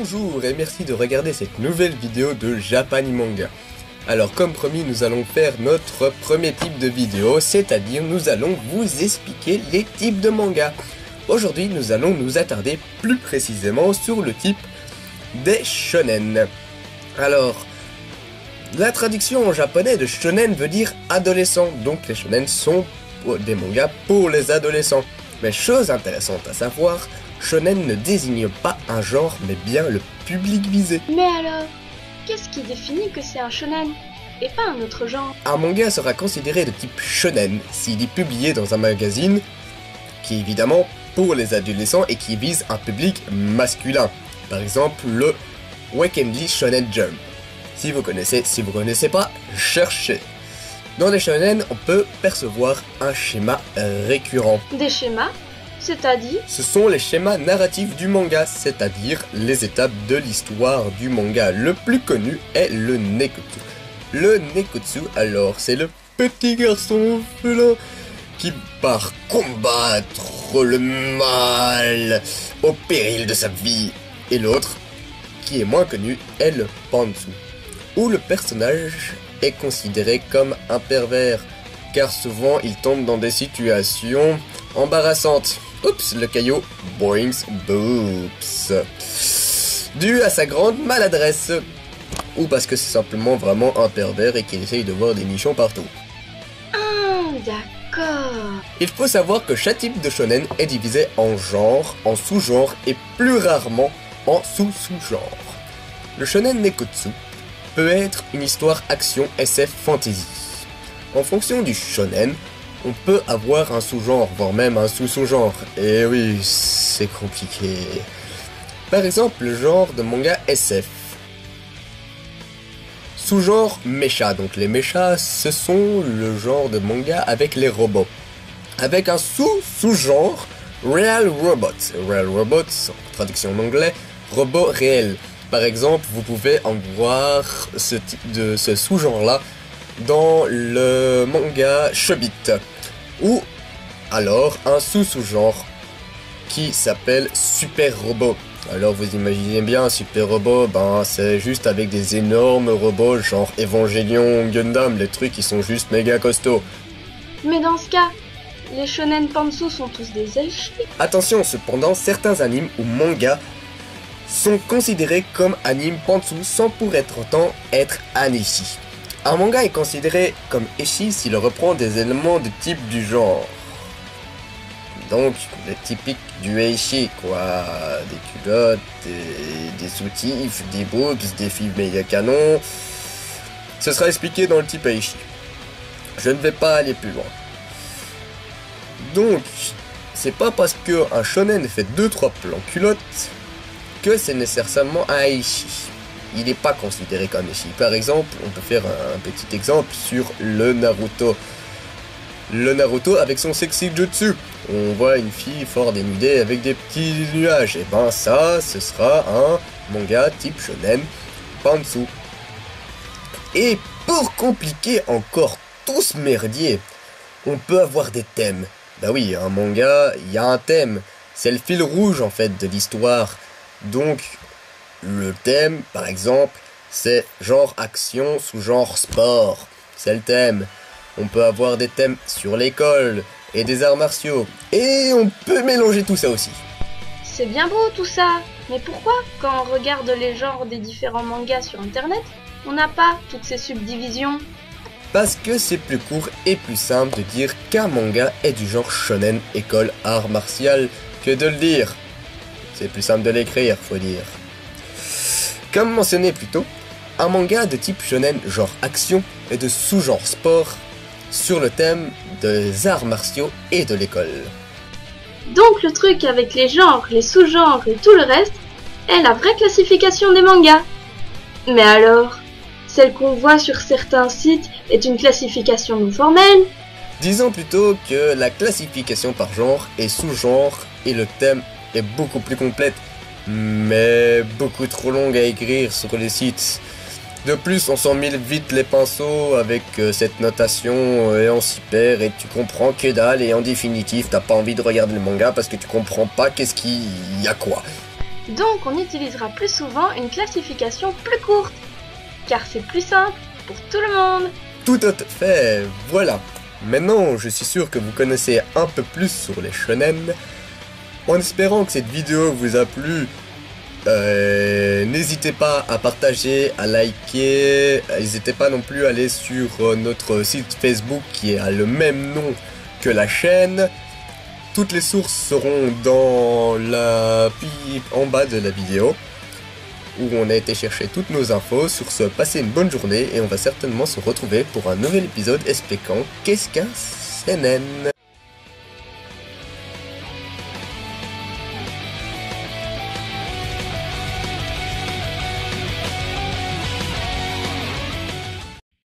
Bonjour et merci de regarder cette nouvelle vidéo de Japanimanga. Alors comme promis, nous allons faire notre premier type de vidéo, c'est-à-dire nous allons vous expliquer les types de manga. Aujourd'hui, nous allons nous attarder plus précisément sur le type des shonen. Alors, la traduction en japonais de shonen veut dire adolescent, donc les shonen sont des mangas pour les adolescents. Mais chose intéressante à savoir, shonen ne désigne pas un genre, mais bien le public visé. Mais alors, qu'est-ce qui définit que c'est un shonen et pas un autre genre? Un manga sera considéré de type shonen s'il est publié dans un magazine qui est évidemment pour les adolescents et qui vise un public masculin. Par exemple, le Weekly Shonen Jump. Si vous connaissez pas, cherchez. Dans les shonen, on peut percevoir un schéma récurrent. Des schémas? C'est-à-dire? Ce sont les schémas narratifs du manga, c'est-à-dire les étapes de l'histoire du manga. Le plus connu est le Nekotsu. Le Nekotsu, alors, c'est le petit garçon félin qui part combattre le mal au péril de sa vie. Et l'autre, qui est moins connu, est le Pantsu, où le personnage est considéré comme un pervers, car souvent il tombe dans des situations embarrassantes. Oups, le caillou, boings, boops. Dû à sa grande maladresse, ou parce que c'est simplement vraiment un pervers et qu'il essaye de voir des nichons partout. Ah, d'accord. Il faut savoir que chaque type de shonen est divisé en genres, en sous-genres et plus rarement en sous-sous-genres. Le shonen Nekotsu peut être une histoire action SF fantasy. En fonction du shonen, on peut avoir un sous-genre, voire même un sous-sous-genre. Et oui, c'est compliqué. Par exemple, le genre de manga SF. Sous-genre mecha. Donc les mechas, ce sont le genre de manga avec les robots. Avec un sous-genre Real Robots. Real Robots, en traduction en anglais, robot réel. Par exemple, vous pouvez en voir ce sous-genre-là dans le manga Chobit. Ou alors un sous-genre qui s'appelle Super Robot. Alors vous imaginez bien, Super Robot, c'est juste avec des énormes robots genre Evangelion, Gundam, les trucs qui sont juste méga costauds. Mais dans ce cas, les shonen pantsu sont tous des eishi. Attention cependant, certains animes ou mangas sont considérés comme anime pantsu sans pour autant être un eishi. Un manga est considéré comme eishi s'il reprend des éléments de type du genre. Donc, le typique du eishi, quoi. Des culottes, des soutifs, des boobs, des filles méga canons. Ce sera expliqué dans le type eishi. Je ne vais pas aller plus loin. Donc, c'est pas parce qu'un shonen fait 2-3 plans culottes que c'est nécessairement un eishi. Il n'est pas considéré comme eishi. Par exemple, on peut faire un petit exemple sur le Naruto. Le Naruto avec son sexy jutsu. On voit une fille fort dénudée avec des petits nuages. Et ça, ce sera un manga type shonen pantsu. Et pour compliquer encore tout ce merdier, on peut avoir des thèmes. Bah oui, un manga, il y a un thème. C'est le fil rouge en fait de l'histoire. Donc, le thème, par exemple, c'est genre action sous genre sport. C'est le thème. On peut avoir des thèmes sur l'école et des arts martiaux. Et on peut mélanger tout ça aussi. C'est bien beau tout ça, mais pourquoi, quand on regarde les genres des différents mangas sur internet, on n'a pas toutes ces subdivisions? Parce que c'est plus court et plus simple de dire qu'un manga est du genre shonen école art martial que de le dire. C'est plus simple de l'écrire, faut dire. Comme mentionné plus tôt, un manga de type shonen genre action et de sous-genre sport sur le thème des arts martiaux et de l'école. Donc le truc avec les genres, les sous-genres et tout le reste est la vraie classification des mangas. Mais alors, celle qu'on voit sur certains sites est une classification non formelle? Disons plutôt que la classification par genre et sous-genre et le thème est beaucoup plus complète, mais beaucoup trop longue à écrire sur les sites. De plus, on s'en mêle vite les pinceaux avec cette notation et on s'y perd et tu comprends que dalle et en définitive, t'as pas envie de regarder le manga parce que tu comprends pas qu'est-ce qu'il y a quoi. Donc on utilisera plus souvent une classification plus courte, car c'est plus simple pour tout le monde. Tout à fait, voilà. Maintenant, je suis sûr que vous connaissez un peu plus sur les shonen. En espérant que cette vidéo vous a plu, n'hésitez pas à partager, à liker, n'hésitez pas non plus à aller sur notre site Facebook qui a le même nom que la chaîne. Toutes les sources seront dans la pipe en bas de la vidéo, où on a été chercher toutes nos infos. Sur ce, passez une bonne journée et on va certainement se retrouver pour un nouvel épisode expliquant qu'est-ce qu'un seinen.